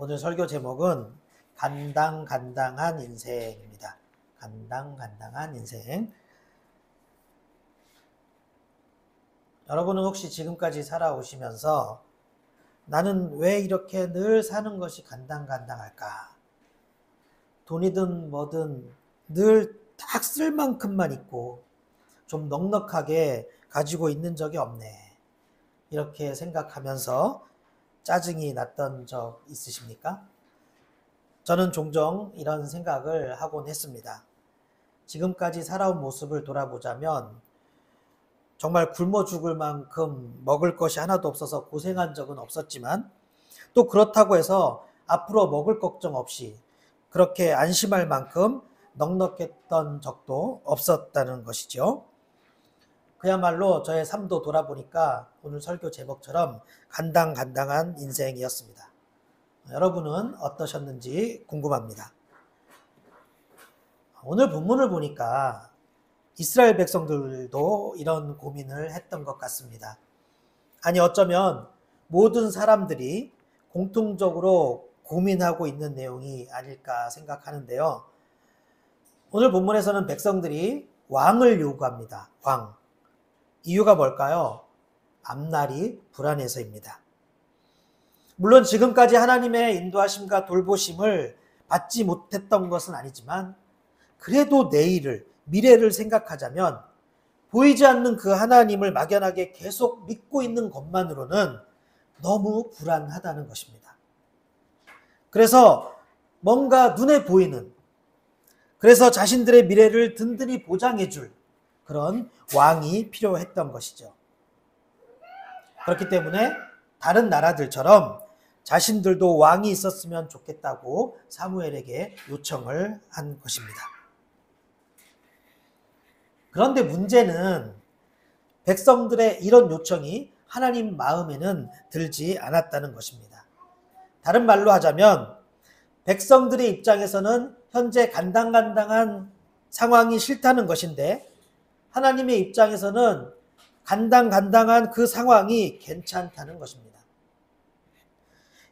오늘 설교 제목은 간당간당한 인생입니다. 간당간당한 인생. 여러분은 혹시 지금까지 살아오시면서 나는 왜 이렇게 늘 사는 것이 간당간당할까? 돈이든 뭐든 늘 딱 쓸 만큼만 있고 좀 넉넉하게 가지고 있는 적이 없네. 이렇게 생각하면서 짜증이 났던 적 있으십니까? 저는 종종 이런 생각을 하곤 했습니다. 지금까지 살아온 모습을 돌아보자면 정말 굶어 죽을 만큼 먹을 것이 하나도 없어서 고생한 적은 없었지만 또 그렇다고 해서 앞으로 먹을 걱정 없이 그렇게 안심할 만큼 넉넉했던 적도 없었다는 것이죠. 그야말로 저의 삶도 돌아보니까 오늘 설교 제목처럼 간당간당한 인생이었습니다. 여러분은 어떠셨는지 궁금합니다. 오늘 본문을 보니까 이스라엘 백성들도 이런 고민을 했던 것 같습니다. 아니 어쩌면 모든 사람들이 공통적으로 고민하고 있는 내용이 아닐까 생각하는데요. 오늘 본문에서는 백성들이 왕을 요구합니다. 왕. 이유가 뭘까요? 앞날이 불안해서입니다. 물론 지금까지 하나님의 인도하심과 돌보심을 받지 못했던 것은 아니지만 그래도 내일을, 미래를 생각하자면 보이지 않는 그 하나님을 막연하게 계속 믿고 있는 것만으로는 너무 불안하다는 것입니다. 그래서 뭔가 눈에 보이는, 그래서 자신들의 미래를 든든히 보장해 줄 그런 왕이 필요했던 것이죠. 그렇기 때문에 다른 나라들처럼 자신들도 왕이 있었으면 좋겠다고 사무엘에게 요청을 한 것입니다. 그런데 문제는 백성들의 이런 요청이 하나님 마음에는 들지 않았다는 것입니다. 다른 말로 하자면 백성들의 입장에서는 현재 간당간당한 상황이 싫다는 것인데 하나님의 입장에서는 간당간당한 그 상황이 괜찮다는 것입니다.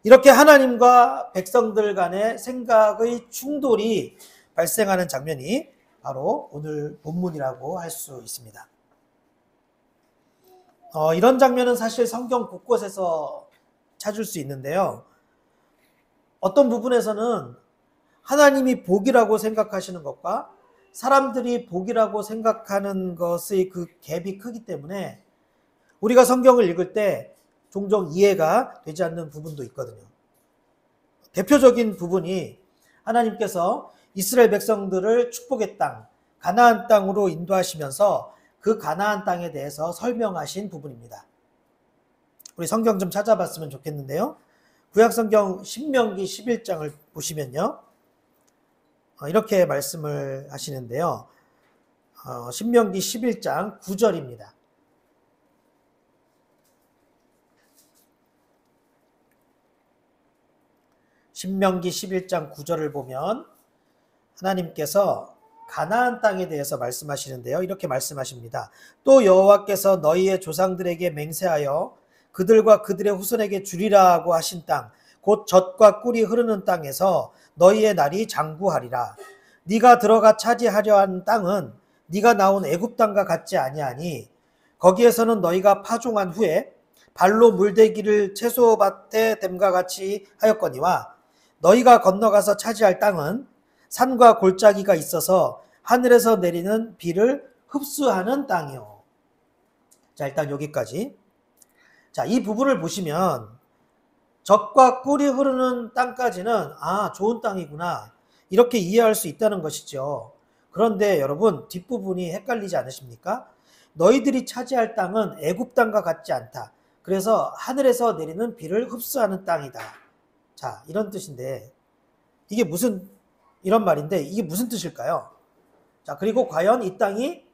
이렇게 하나님과 백성들 간의 생각의 충돌이 발생하는 장면이 바로 오늘 본문이라고 할 수 있습니다. 이런 장면은 사실 성경 곳곳에서 찾을 수 있는데요. 어떤 부분에서는 하나님이 복이라고 생각하시는 것과 사람들이 복이라고 생각하는 것의 그 갭이 크기 때문에 우리가 성경을 읽을 때 종종 이해가 되지 않는 부분도 있거든요. 대표적인 부분이 하나님께서 이스라엘 백성들을 축복의 땅, 가나안 땅으로 인도하시면서 그 가나안 땅에 대해서 설명하신 부분입니다. 우리 성경 좀 찾아봤으면 좋겠는데요. 구약성경 신명기 11장을 보시면요. 이렇게 말씀을 하시는데요. 신명기 11장 9절입니다. 신명기 11장 9절을 보면 하나님께서 가나안 땅에 대해서 말씀하시는데요. 이렇게 말씀하십니다. 또 여호와께서 너희의 조상들에게 맹세하여 그들과 그들의 후손에게 주리라고 하신 땅, 곧 젖과 꿀이 흐르는 땅에서 너희의 날이 장구하리라. 네가 들어가 차지하려 한 땅은 네가 나온 애굽 땅과 같지 아니하니 거기에서는 너희가 파종한 후에 발로 물대기를 채소밭에 댐과 같이 하였거니와 너희가 건너가서 차지할 땅은 산과 골짜기가 있어서 하늘에서 내리는 비를 흡수하는 땅이요. 자, 일단 여기까지. 자, 이 부분을 보시면 젖과 꿀이 흐르는 땅까지는 좋은 땅이구나 이렇게 이해할 수 있다는 것이죠. 그런데 여러분 뒷부분이 헷갈리지 않으십니까? 너희들이 차지할 땅은 애굽 땅과 같지 않다. 그래서 하늘에서 내리는 비를 흡수하는 땅이다. 자, 이런 뜻인데 이게 이런 말인데 이게 무슨 뜻일까요? 자, 그리고 과연 이 땅이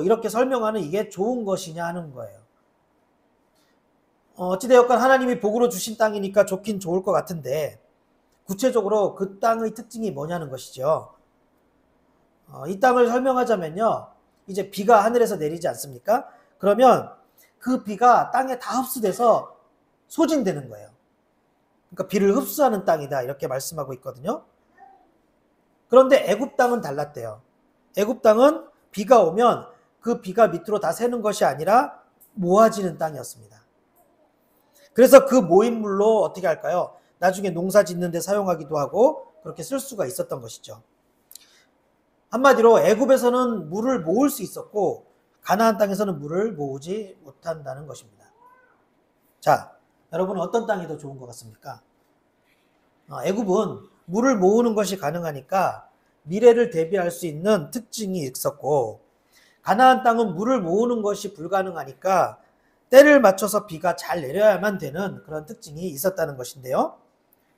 이렇게 설명하는 이게 좋은 것이냐 하는 거예요. 어찌되었건 하나님이 복으로 주신 땅이니까 좋긴 좋을 것 같은데 구체적으로 그 땅의 특징이 뭐냐는 것이죠. 이 땅을 설명하자면요. 이제 비가 하늘에서 내리지 않습니까? 그러면 그 비가 땅에 다 흡수돼서 소진되는 거예요. 그러니까 비를 흡수하는 땅이다 이렇게 말씀하고 있거든요. 그런데 애굽 땅은 달랐대요. 애굽 땅은 비가 오면 그 비가 밑으로 다 새는 것이 아니라 모아지는 땅이었습니다. 그래서 그 모인 물로 어떻게 할까요? 나중에 농사 짓는 데 사용하기도 하고 그렇게 쓸 수가 있었던 것이죠. 한마디로 애굽에서는 물을 모을 수 있었고 가나안 땅에서는 물을 모으지 못한다는 것입니다. 자, 여러분은 어떤 땅이 더 좋은 것 같습니까? 애굽은 물을 모으는 것이 가능하니까 미래를 대비할 수 있는 특징이 있었고 가나안 땅은 물을 모으는 것이 불가능하니까 때를 맞춰서 비가 잘 내려야만 되는 그런 특징이 있었다는 것인데요.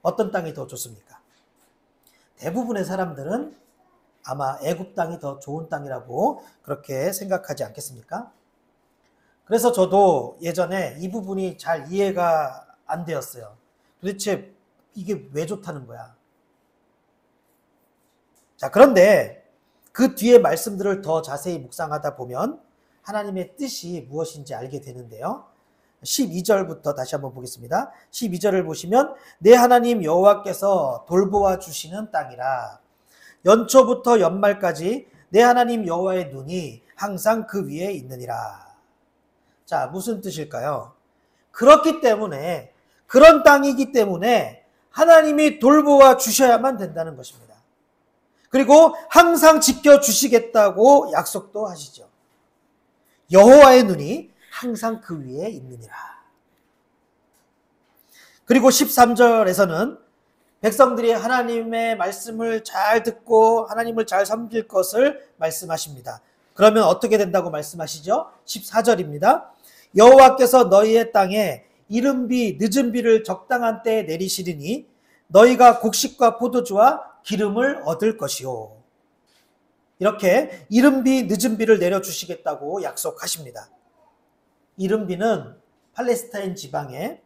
어떤 땅이 더 좋습니까? 대부분의 사람들은 아마 애굽 땅이 더 좋은 땅이라고 그렇게 생각하지 않겠습니까? 그래서 저도 예전에 이 부분이 잘 이해가 안 되었어요. 도대체 이게 왜 좋다는 거야? 자, 그런데 그 뒤에 말씀들을 더 자세히 묵상하다 보면 하나님의 뜻이 무엇인지 알게 되는데요. 12절부터 다시 한번 보겠습니다. 12절을 보시면 내 하나님 여호와께서 돌보아 주시는 땅이라 연초부터 연말까지 내 하나님 여호와의 눈이 항상 그 위에 있느니라. 자, 무슨 뜻일까요? 그렇기 때문에 그런 땅이기 때문에 하나님이 돌보아 주셔야만 된다는 것입니다. 그리고 항상 지켜주시겠다고 약속도 하시죠. 여호와의 눈이 항상 그 위에 있느니라. 그리고 13절에서는 백성들이 하나님의 말씀을 잘 듣고 하나님을 잘 섬길 것을 말씀하십니다. 그러면 어떻게 된다고 말씀하시죠? 14절입니다. 여호와께서 너희의 땅에 이른 비 늦은 비를 적당한 때에 내리시리니 너희가 곡식과 포도주와 기름을 얻을 것이요. 이렇게 이른 비 늦은 비를 내려주시겠다고 약속하십니다. 이른 비는 팔레스타인 지방에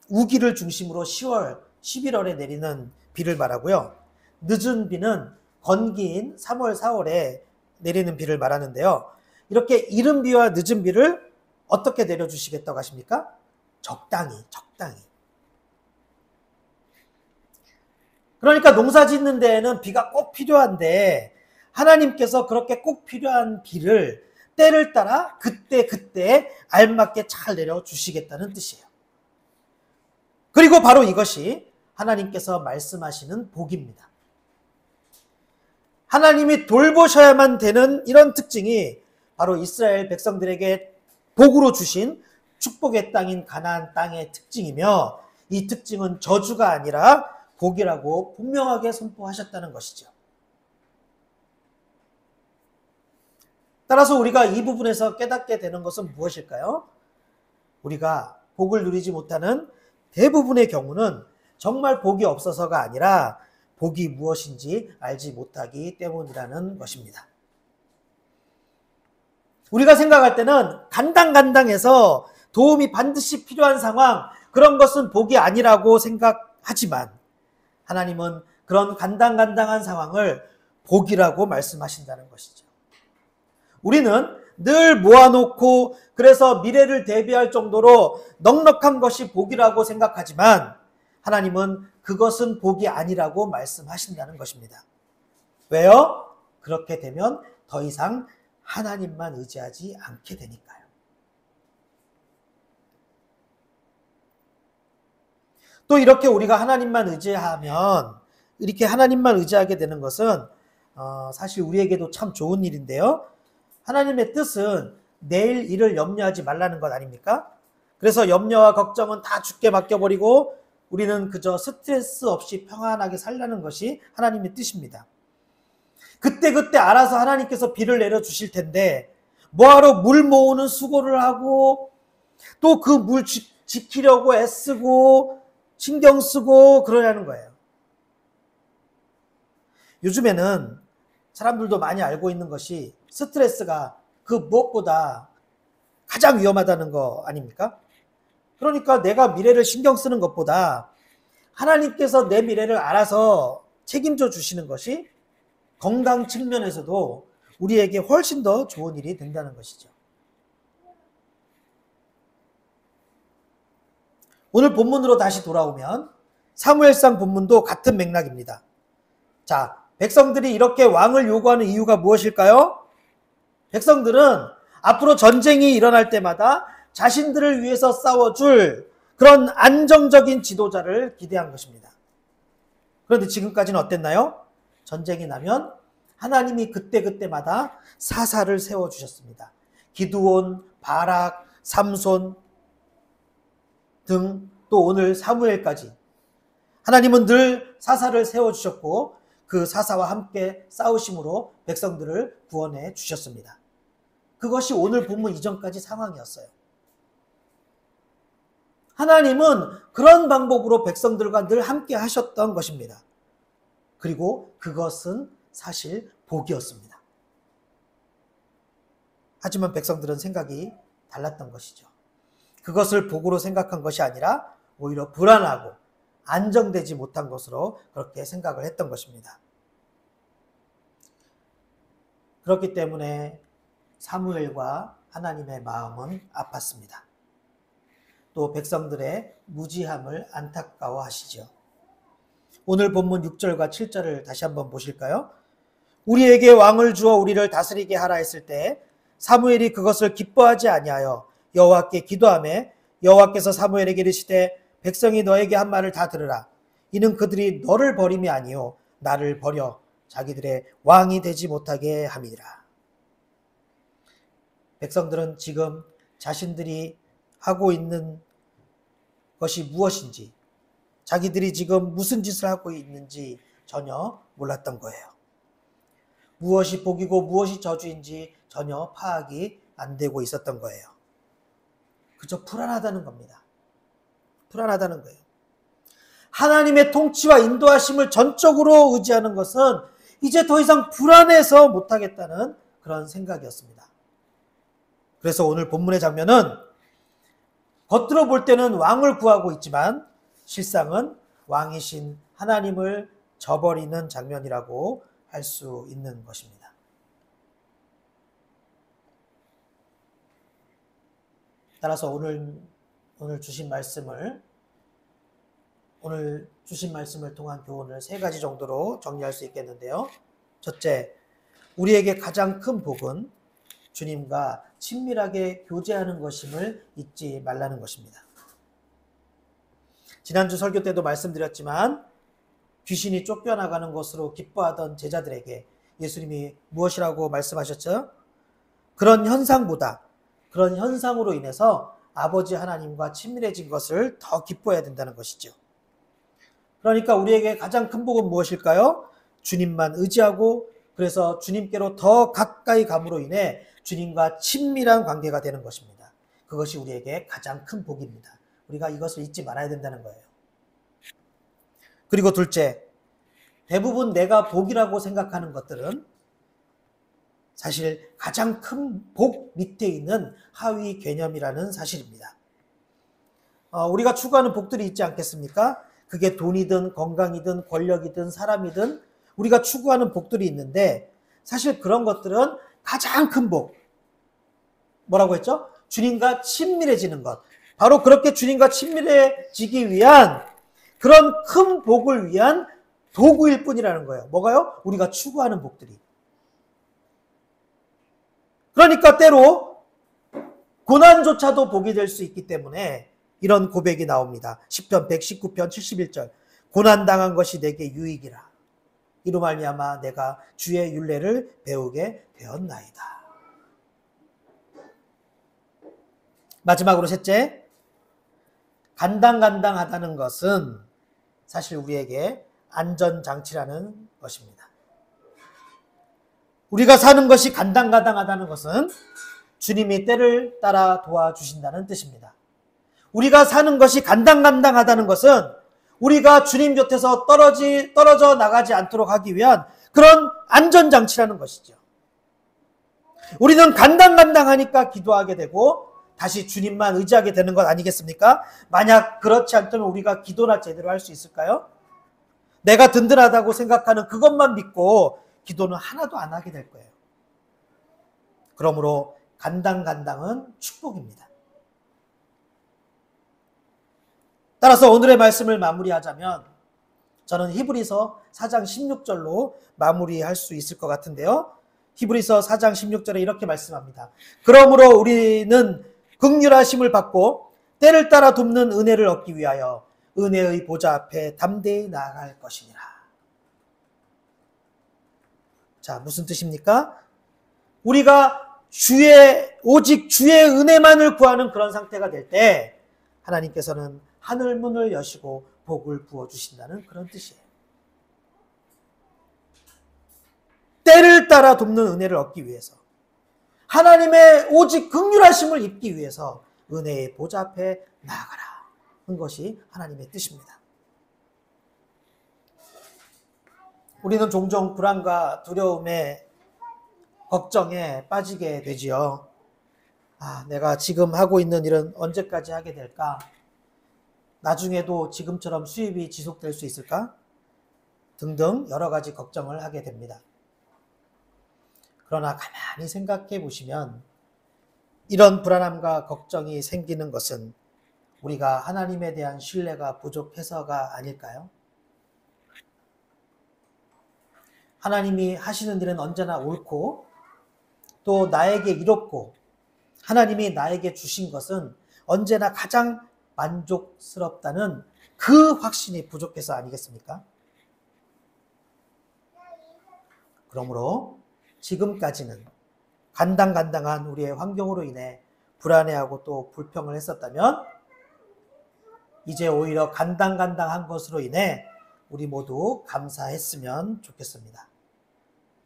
우기를 중심으로 10월, 11월에 내리는 비를 말하고요. 늦은 비는 건기인 3월, 4월에 내리는 비를 말하는데요. 이렇게 이른 비와 늦은 비를 어떻게 내려주시겠다고 하십니까? 적당히. 그러니까 농사 짓는 데에는 비가 꼭 필요한데 하나님께서 그렇게 꼭 필요한 비를 때를 따라 그때 알맞게 잘 내려주시겠다는 뜻이에요. 그리고 바로 이것이 하나님께서 말씀하시는 복입니다. 하나님이 돌보셔야만 되는 이런 특징이 바로 이스라엘 백성들에게 복으로 주신 축복의 땅인 가나안 땅의 특징이며 이 특징은 저주가 아니라 복이라고 분명하게 선포하셨다는 것이죠. 따라서 우리가 이 부분에서 깨닫게 되는 것은 무엇일까요? 우리가 복을 누리지 못하는 대부분의 경우는 정말 복이 없어서가 아니라 복이 무엇인지 알지 못하기 때문이라는 것입니다. 우리가 생각할 때는 간당간당해서 도움이 반드시 필요한 상황, 그런 것은 복이 아니라고 생각하지만 하나님은 그런 간당간당한 상황을 복이라고 말씀하신다는 것이죠. 우리는 늘 모아놓고 그래서 미래를 대비할 정도로 넉넉한 것이 복이라고 생각하지만 하나님은 그것은 복이 아니라고 말씀하신다는 것입니다. 왜요? 그렇게 되면 더 이상 하나님만 의지하지 않게 되니까요. 또 이렇게 우리가 하나님만 의지하면 이렇게 하나님만 의지하게 되는 것은 사실 우리에게도 참 좋은 일인데요. 하나님의 뜻은 내일 일을 염려하지 말라는 것 아닙니까? 그래서 염려와 걱정은 다 주께 맡겨버리고 우리는 그저 스트레스 없이 평안하게 살라는 것이 하나님의 뜻입니다. 그때 알아서 하나님께서 비를 내려주실 텐데 뭐하러 물 모으는 수고를 하고 또 그 물 지키려고 애쓰고 신경 쓰고 그러냐는 거예요. 요즘에는 사람들도 많이 알고 있는 것이 스트레스가 그 무엇보다 가장 위험하다는 거 아닙니까? 그러니까 내가 미래를 신경 쓰는 것보다 하나님께서 내 미래를 알아서 책임져 주시는 것이 건강 측면에서도 우리에게 훨씬 더 좋은 일이 된다는 것이죠. 오늘 본문으로 다시 돌아오면 사무엘상 본문도 같은 맥락입니다. 자, 백성들이 이렇게 왕을 요구하는 이유가 무엇일까요? 백성들은 앞으로 전쟁이 일어날 때마다 자신들을 위해서 싸워줄 그런 안정적인 지도자를 기대한 것입니다. 그런데 지금까지는 어땠나요? 전쟁이 나면 하나님이 그때그때마다 사사를 세워주셨습니다. 기드온, 바락, 삼손 등 또 오늘 사무엘까지 하나님은 늘 사사를 세워주셨고 그 사사와 함께 싸우심으로 백성들을 구원해 주셨습니다. 그것이 오늘 본문 이전까지 상황이었어요. 하나님은 그런 방법으로 백성들과 늘 함께 하셨던 것입니다. 그리고 그것은 사실 복이었습니다. 하지만 백성들은 생각이 달랐던 것이죠. 그것을 복으로 생각한 것이 아니라 오히려 불안하고 안정되지 못한 것으로 그렇게 생각을 했던 것입니다. 그렇기 때문에 사무엘과 하나님의 마음은 아팠습니다. 또 백성들의 무지함을 안타까워하시죠. 오늘 본문 6절과 7절을 다시 한번 보실까요? 우리에게 왕을 주어 우리를 다스리게 하라 했을 때 사무엘이 그것을 기뻐하지 아니하여 여호와께 기도하매 여호와께서 사무엘에게 이르시되 백성이 너에게 한 말을 다 들으라. 이는 그들이 너를 버림이 아니요 나를 버려 자기들의 왕이 되지 못하게 함이니라. 백성들은 지금 자신들이 하고 있는 것이 무엇인지, 자기들이 지금 무슨 짓을 하고 있는지 전혀 몰랐던 거예요. 무엇이 복이고 무엇이 저주인지 전혀 파악이 안 되고 있었던 거예요. 그저 불안하다는 겁니다. 불안하다는 거예요. 하나님의 통치와 인도하심을 전적으로 의지하는 것은 이제 더 이상 불안해서 못하겠다는 그런 생각이었습니다. 그래서 오늘 본문의 장면은 겉으로 볼 때는 왕을 구하고 있지만 실상은 왕이신 하나님을 저버리는 장면이라고 할 수 있는 것입니다. 따라서 오늘 주신 말씀을 통한 교훈을 세 가지 정도로 정리할 수 있겠는데요. 첫째, 우리에게 가장 큰 복은 주님과 친밀하게 교제하는 것임을 잊지 말라는 것입니다. 지난주 설교 때도 말씀드렸지만 귀신이 쫓겨나가는 것으로 기뻐하던 제자들에게 예수님이 무엇이라고 말씀하셨죠? 그런 현상으로 인해서 아버지 하나님과 친밀해진 것을 더 기뻐해야 된다는 것이죠. 그러니까 우리에게 가장 큰 복은 무엇일까요? 주님만 의지하고 그래서 주님께로 더 가까이 감으로 인해 주님과 친밀한 관계가 되는 것입니다. 그것이 우리에게 가장 큰 복입니다. 우리가 이것을 잊지 말아야 된다는 거예요. 그리고 둘째, 대부분 내가 복이라고 생각하는 것들은 사실 가장 큰 복 밑에 있는 하위 개념이라는 사실입니다. 우리가 추구하는 복들이 있지 않겠습니까? 그게 돈이든 건강이든 권력이든 사람이든 우리가 추구하는 복들이 있는데 사실 그런 것들은 가장 큰 복. 뭐라고 했죠? 주님과 친밀해지는 것. 바로 그렇게 주님과 친밀해지기 위한 그런 큰 복을 위한 도구일 뿐이라는 거예요. 뭐가요? 우리가 추구하는 복들이. 그러니까 때로 고난조차도 복이 될 수 있기 때문에 이런 고백이 나옵니다. 시편 119편 71절. 고난당한 것이 내게 유익이라. 이로 말미암아 내가 주의 율례를 배우게 되었나이다. 마지막으로 셋째, 간당간당하다는 것은 사실 우리에게 안전장치라는 것입니다. 우리가 사는 것이 간당간당하다는 것은 주님이 때를 따라 도와주신다는 뜻입니다. 우리가 사는 것이 간당간당하다는 것은 우리가 주님 곁에서 떨어져 나가지 않도록 하기 위한 그런 안전장치라는 것이죠. 우리는 간당간당하니까 기도하게 되고 다시 주님만 의지하게 되는 것 아니겠습니까? 만약 그렇지 않다면 우리가 기도나 제대로 할 수 있을까요? 내가 든든하다고 생각하는 그것만 믿고 기도는 하나도 안 하게 될 거예요. 그러므로 간당간당은 축복입니다. 따라서 오늘의 말씀을 마무리하자면 저는 히브리서 4장 16절로 마무리할 수 있을 것 같은데요. 히브리서 4장 16절에 이렇게 말씀합니다. 그러므로 우리는 긍휼하심을 받고 때를 따라 돕는 은혜를 얻기 위하여 은혜의 보좌 앞에 담대히 나아갈 것이니라. 자, 무슨 뜻입니까? 우리가 오직 주의 은혜만을 구하는 그런 상태가 될 때 하나님께서는 하늘 문을 여시고 복을 부어주신다는 그런 뜻이에요. 때를 따라 돕는 은혜를 얻기 위해서, 하나님의 오직 긍휼하심을 입기 위해서 은혜의 보좌 앞에 나아가라 하는 것이 하나님의 뜻입니다. 우리는 종종 불안과 두려움에 걱정에 빠지게 되지요. 내가 지금 하고 있는 일은 언제까지 하게 될까? 나중에도 지금처럼 수입이 지속될 수 있을까? 등등 여러 가지 걱정을 하게 됩니다. 그러나 가만히 생각해 보시면 이런 불안함과 걱정이 생기는 것은 우리가 하나님에 대한 신뢰가 부족해서가 아닐까요? 하나님이 하시는 일은 언제나 옳고 또 나에게 이롭고 하나님이 나에게 주신 것은 언제나 가장 만족스럽다는 그 확신이 부족해서 아니겠습니까? 그러므로 지금까지는 간당간당한 우리의 환경으로 인해 불안해하고 또 불평을 했었다면 이제 오히려 간당간당한 것으로 인해 우리 모두 감사했으면 좋겠습니다.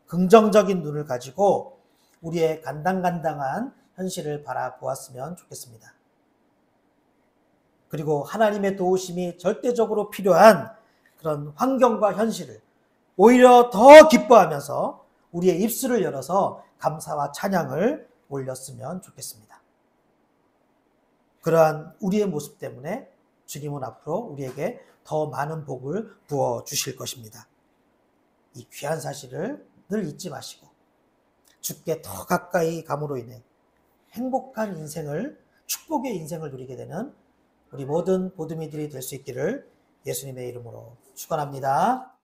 긍정적인 눈을 가지고 우리의 간당간당한 현실을 바라보았으면 좋겠습니다. 그리고 하나님의 도우심이 절대적으로 필요한 그런 환경과 현실을 오히려 더 기뻐하면서 우리의 입술을 열어서 감사와 찬양을 올렸으면 좋겠습니다. 그러한 우리의 모습 때문에 주님은 앞으로 우리에게 더 많은 복을 부어주실 것입니다. 이 귀한 사실을 늘 잊지 마시고 주께 더 가까이 감으로 인해 행복한 인생을, 축복의 인생을 누리게 되는 우리 모든 보드미들이 될 수 있기를 예수님의 이름으로 축원합니다.